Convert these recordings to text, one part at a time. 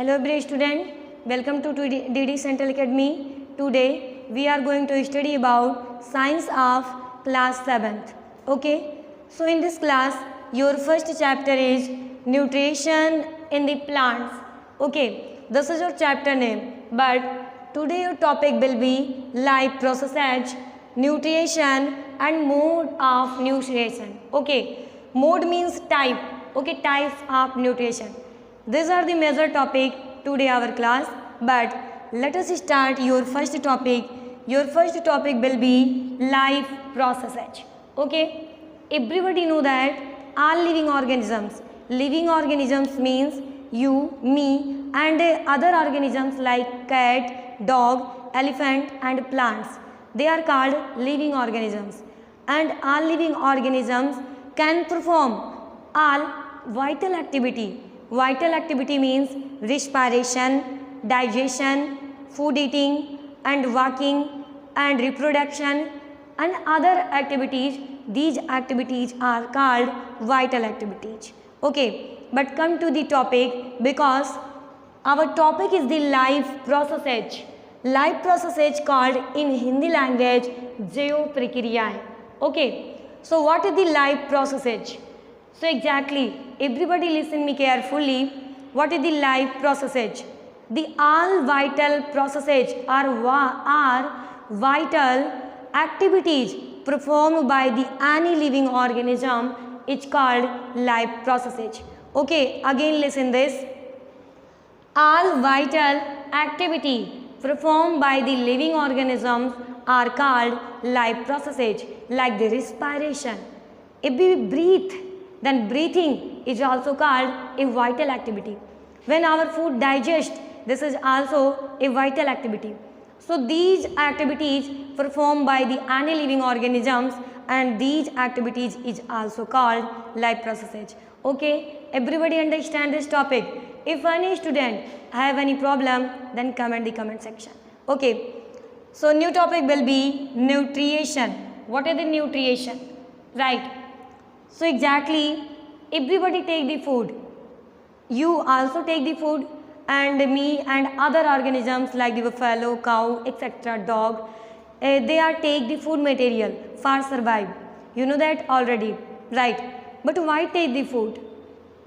Hello every student, welcome to DD Central Academy. Today we are going to study about science of class 7th. Okay, so in this class your first chapter is nutrition in the plants. Okay, this is your chapter name, but today your topic will be life process, nutrition and mode of nutrition. Okay, mode means type. Okay, types of nutrition. These are the major topic today our class, but let us start your first topic. Your first topic will be life process. Okay, everybody know that all living organisms means you, me and other organisms like cat, dog, elephant and plants. They are called living organisms, and all living organisms can perform all vital activity. Vital activity means respiration, digestion, food eating and walking and reproduction and other activities. These activities are called vital activities. Okay, but come to the topic, because our topic is the life process. Life process is called in Hindi language Jeo Prakriyaएं. Okay, so what is the life process? So exactly, everybody listen me carefully. What is the life process? The all vital processes are vital activities performed by the any living organism is called life processes. Okay, again listen this. All vital activity performed by the living organisms are called life processes, like the respiration. If we breathe, then breathing is also called a vital activity. When our food digests, this is also a vital activity. So these activities performed by the any living organisms, and these activities is also called life processes. Okay, everybody understand this topic? If any student have any problem, then comment the comment section. Okay, so new topic will be nutrition. What is the nutrition? Right. So exactly, everybody take the food. You also take the food, and me and other organisms like the buffalo, cow, etc., dog, they are take the food material for survive. You know that already, right? But why take the food?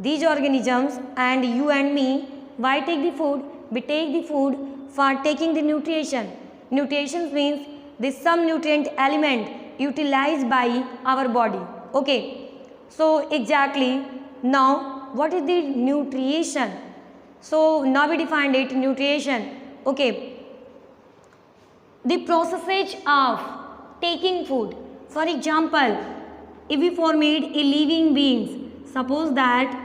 These organisms and you and me, why take the food? We take the food for taking the nutrition. Nutrition means the some nutrient element utilized by our body. Okay. So exactly, now what is the nutrition? So now we defined it, nutrition. Okay, the process of taking food. For example, if we formate a living beings, suppose that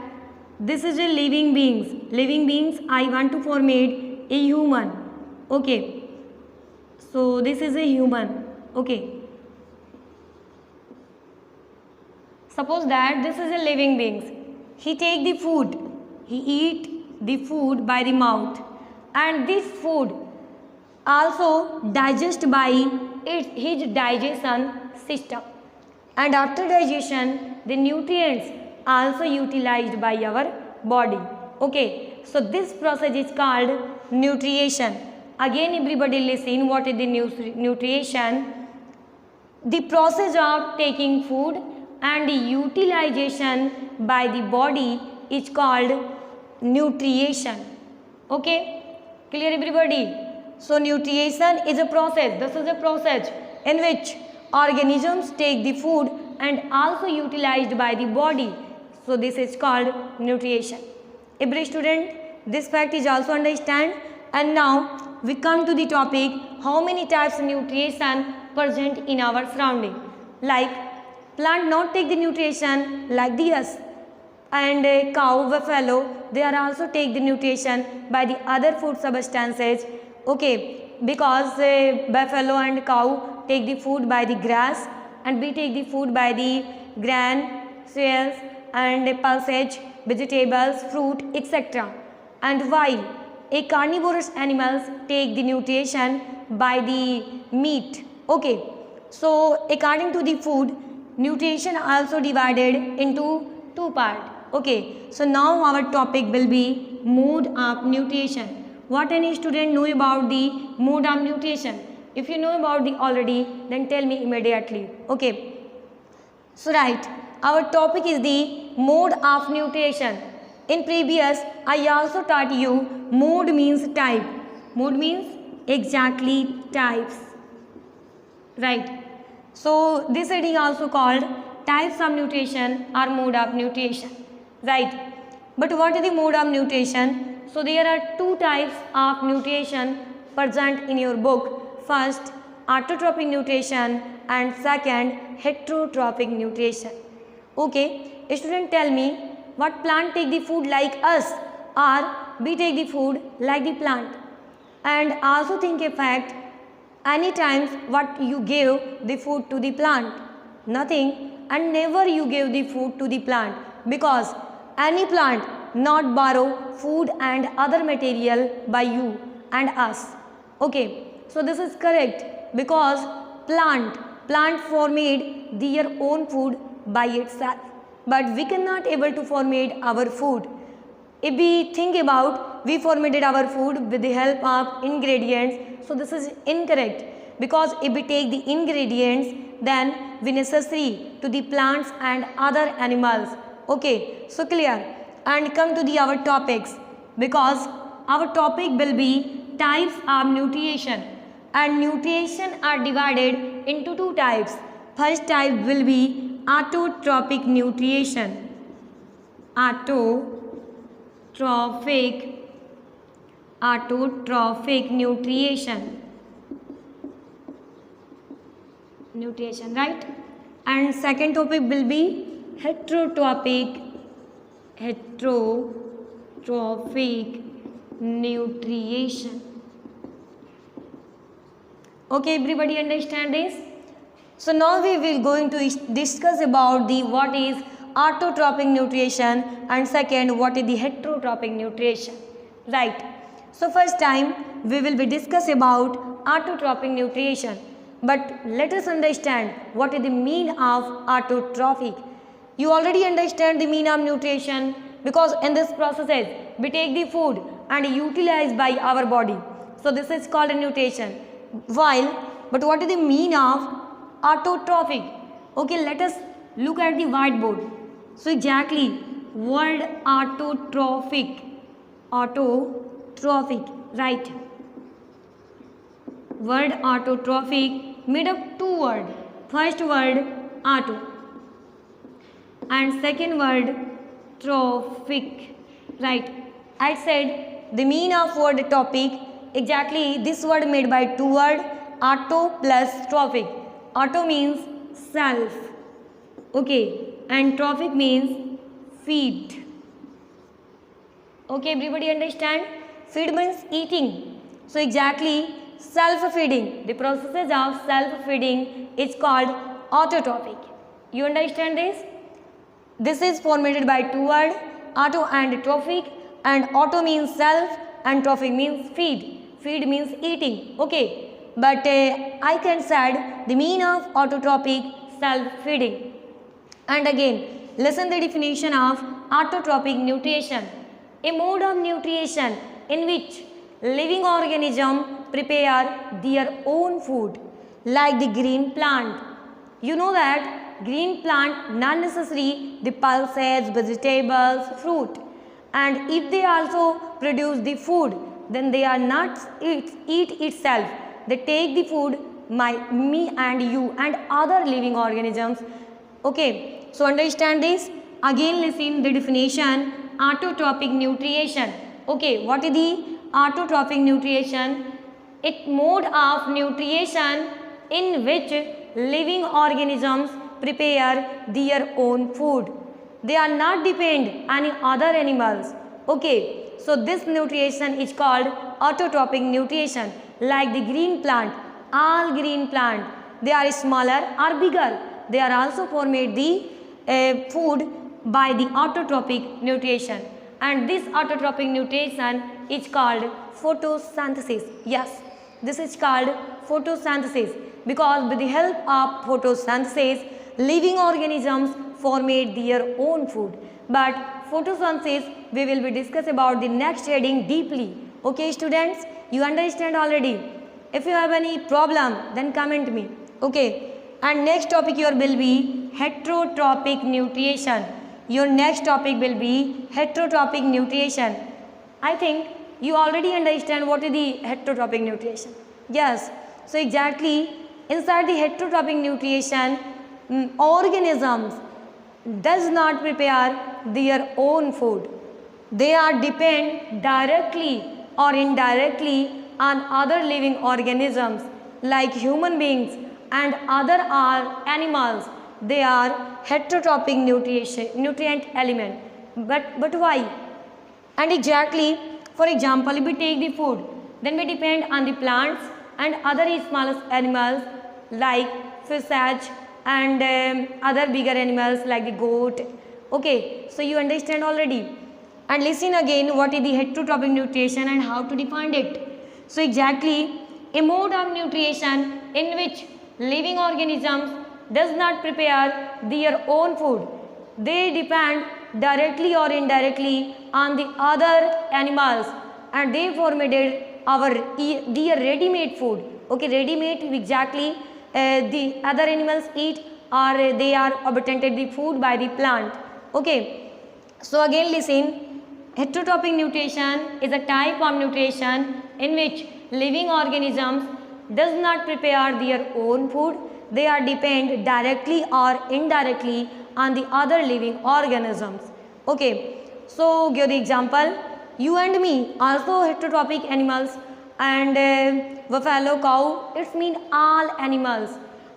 this is a living beings, I want to formate a human. Okay, so this is a human. Okay, suppose that this is a living beings. He take the food, he eat the food by the mouth, and this food also digest by his digestion system, and after digestion the nutrients also utilized by our body. Okay, so this process is called nutrition. Again everybody listen, what is the nutrition? The process of taking food and utilization by the body is called nutrition. Okay, clear everybody? So nutrition is a process. This is a process in which organisms take the food and also utilized by the body. So this is called nutrition. Every student, this fact is also understand. And now we come to the topic, how many types of nutrition present in our surrounding. Like plant not take the nutrition like the us, and cow, buffalo, they are also take the nutrition by the other food substances. Okay, because buffalo and cow take the food by the grass, and we take the food by the grain, cereals and pulses, vegetables, fruit, etc. And while a carnivorous animals take the nutrition by the meat. Okay, so according to the food, nutrition also divided into two parts. Okay, so now our topic will be mode of nutrition. What any student know about the mode of nutrition? If you know about the already, then tell me immediately. Okay. So right, our topic is the mode of nutrition. In previous, I also taught you mode means type. Mode means exactly types. Right. So this heading also called types of nutrition or mode of nutrition. Right. But what is the mode of nutrition? So there are two types of nutrition present in your book. First, autotrophic nutrition and second, heterotrophic nutrition. Okay, student, tell me, what plant take the food like us or we take the food like the plant? And also think a fact, any times what you give the food to the plant? Nothing, and never you give the food to the plant, because any plant not borrow food and other material by you and us. Okay, so this is correct, because plant formate their own food by itself, but we cannot able to formate our food. If we think about, we formatted our food with the help of ingredients, so this is incorrect, because if we take the ingredients, then we necessary to the plants and other animals. Okay, so clear. And come to the our topics, because our topic will be types of nutrition, and nutrition are divided into two types. First type will be autotrophic nutrition. Autotrophic nutrition, right? And second topic will be heterotrophic nutrition. Okay, everybody understand this? So now we will going to discuss about the what is autotrophic nutrition and second what is the heterotrophic nutrition. Right. So first time we will be discuss about autotrophic nutrition. But let us understand what is the mean of autotrophic. You already understand the mean of nutrition, because in this process we take the food and utilize by our body. So this is called a nutrition. But what is the mean of autotrophic? Okay, let us look at the whiteboard. So exactly, word autotrophic, right? Word autotrophic made up two words. First word auto and second word trophic, right? I said the mean of word topic, exactly this word made by two words, auto plus trophic. Auto means self, okay, and trophic means feed. Okay, everybody understand? Feed means eating. So exactly self-feeding. The process of self-feeding is called autotrophic. You understand this? This is formatted by two words, auto and trophic, and auto means self and trophic means feed. Feed means eating. Okay. But I can say the mean of autotrophic, self-feeding. And again, listen the definition of autotrophic nutrition. A mode of nutrition in which living organisms prepare their own food, like the green plant. You know that green plant not necessarily the pulses, vegetables, fruit. And if they also produce the food, then they are not eat itself. They take the food, me and you and other living organisms. Okay, so understand this. Again listen the definition, autotrophic nutrition. Okay, what is the autotrophic nutrition? It mode of nutrition in which living organisms prepare their own food. They are not depend on other animals. Okay, so this nutrition is called autotrophic nutrition. Like the green plant, all green plant, they are smaller or bigger. They are also formate the food by the autotrophic nutrition. And this autotrophic nutrition is called photosynthesis. Yes, this is called photosynthesis, because with the help of photosynthesis, living organisms formate their own food. But photosynthesis we will be discuss about the next heading deeply. Okay students, you understand already? If you have any problem then comment me. Okay, and next topic your will be heterotrophic nutrition. Your next topic will be heterotrophic nutrition. I think you already understand what is the heterotrophic nutrition. Yes, so exactly inside the heterotrophic nutrition, organisms does not prepare their own food. They are depend directly or indirectly on other living organisms like human beings and other animals. They are heterotrophic nutrient element. But why? And exactly, for example, if we take the food, then we depend on the plants and other small animals like fish and other bigger animals like the goat. Okay, so you understand already. And listen again, what is the heterotrophic nutrition and how to define it. So exactly, a mode of nutrition in which living organisms does not prepare their own food. They depend directly or indirectly on the other animals and they formulated their ready-made food. Okay, ready-made exactly the other animals eat or they are obtained the food by the plant. Okay, so again listen, heterotrophic nutrition is a type of nutrition in which living organisms does not prepare their own food. They are depend directly or indirectly on the other living organisms. Okay, so give the example, you and me also heterotrophic animals and buffalo, cow, it means all animals.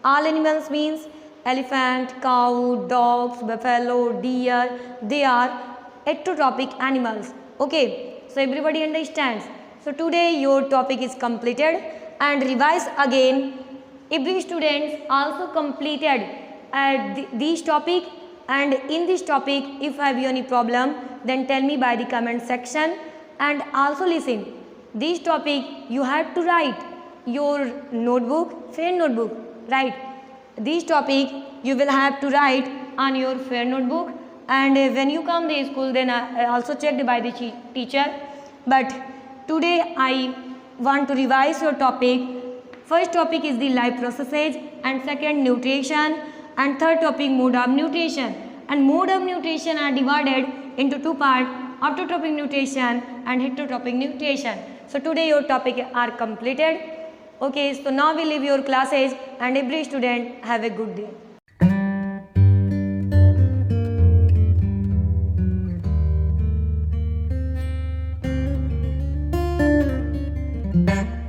All animals means elephant, cow, dogs, buffalo, deer, they are heterotrophic animals. Okay, so everybody understands. So today your topic is completed and revise again. Every students also completed this topic, and in this topic if I have any problem then tell me by the comment section. And also listen, this topic you have to write your notebook, fair notebook, right? This topic you will have to write on your fair notebook, and when you come to school then also checked by the teacher. But today I want to revise your topic. First topic is the life processes, and second nutrition, and third topic mode of nutrition. And mode of nutrition are divided into two parts, autotrophic nutrition and heterotrophic nutrition. So today your topic are completed. Okay, so now we leave your classes and every student have a good day.